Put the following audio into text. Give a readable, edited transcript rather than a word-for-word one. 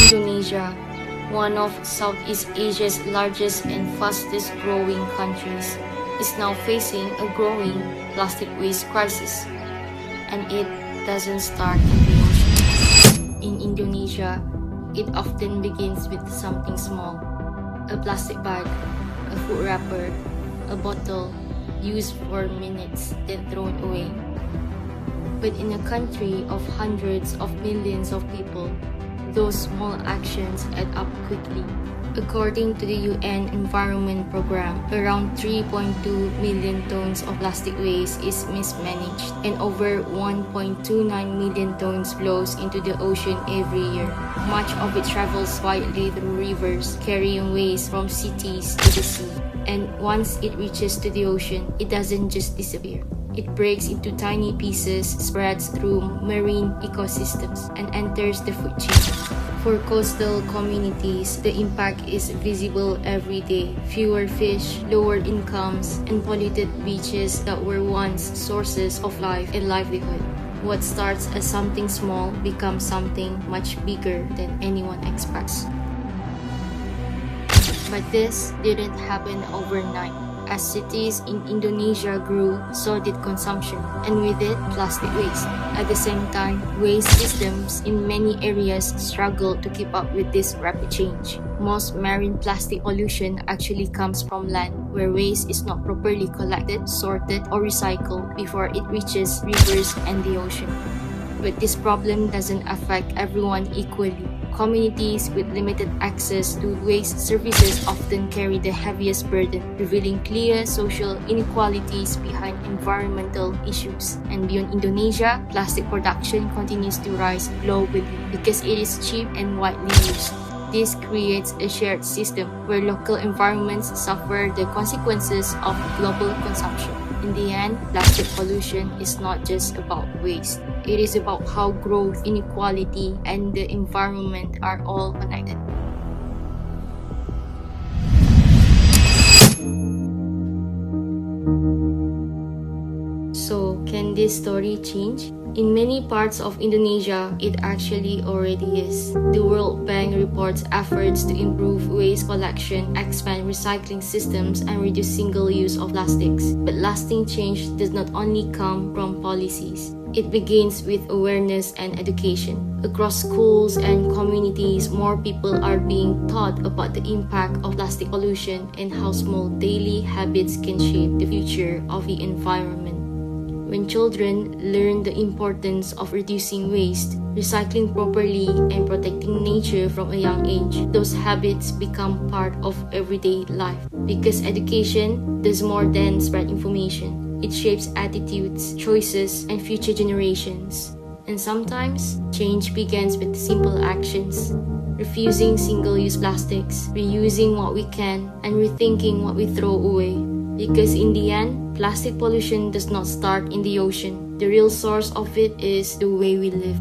Indonesia, one of Southeast Asia's largest and fastest growing countries, is now facing a growing plastic waste crisis. And it doesn't start in the ocean. In Indonesia, it often begins with something small: a plastic bag, a food wrapper, a bottle used for minutes, then thrown away. But in a country of hundreds of millions of people, those small actions add up quickly. According to the UN Environment Programme, around 3.2 million tons of plastic waste is mismanaged, and over 1.29 million tons flows into the ocean every year. Much of it travels quietly through rivers, carrying waste from cities to the sea. And once it reaches to the ocean, it doesn't just disappear. It breaks into tiny pieces, spreads through marine ecosystems, and enters the food chain. For coastal communities, the impact is visible every day. Fewer fish, lower incomes, and polluted beaches that were once sources of life and livelihood. What starts as something small becomes something much bigger than anyone expects. But this didn't happen overnight. As cities in Indonesia grew, so did consumption, and with it, plastic waste. At the same time, waste systems in many areas struggle to keep up with this rapid change. Most marine plastic pollution actually comes from land, where waste is not properly collected, sorted, or recycled before it reaches rivers and the ocean. But this problem doesn't affect everyone equally. Communities with limited access to waste services often carry the heaviest burden, revealing clear social inequalities behind environmental issues. And beyond Indonesia, plastic production continues to rise globally because it is cheap and widely used. This creates a shared system where local environments suffer the consequences of global consumption. In the end, plastic pollution is not just about waste. It is about how growth, inequality, and the environment are all connected. So, can this story change? In many parts of Indonesia, it actually already is. The World Bank reports efforts to improve waste collection, expand recycling systems, and reduce single use of plastics. But lasting change does not only come from policies. It begins with awareness and education. Across schools and communities, more people are being taught about the impact of plastic pollution and how small daily habits can shape the future of the environment. When children learn the importance of reducing waste, recycling properly, and protecting nature from a young age, those habits become part of everyday life. Because education does more than spread information. It shapes attitudes, choices, and future generations. And sometimes, change begins with simple actions. Refusing single-use plastics, reusing what we can, and rethinking what we throw away. Because in the end, plastic pollution does not start in the ocean. The real source of it is the way we live.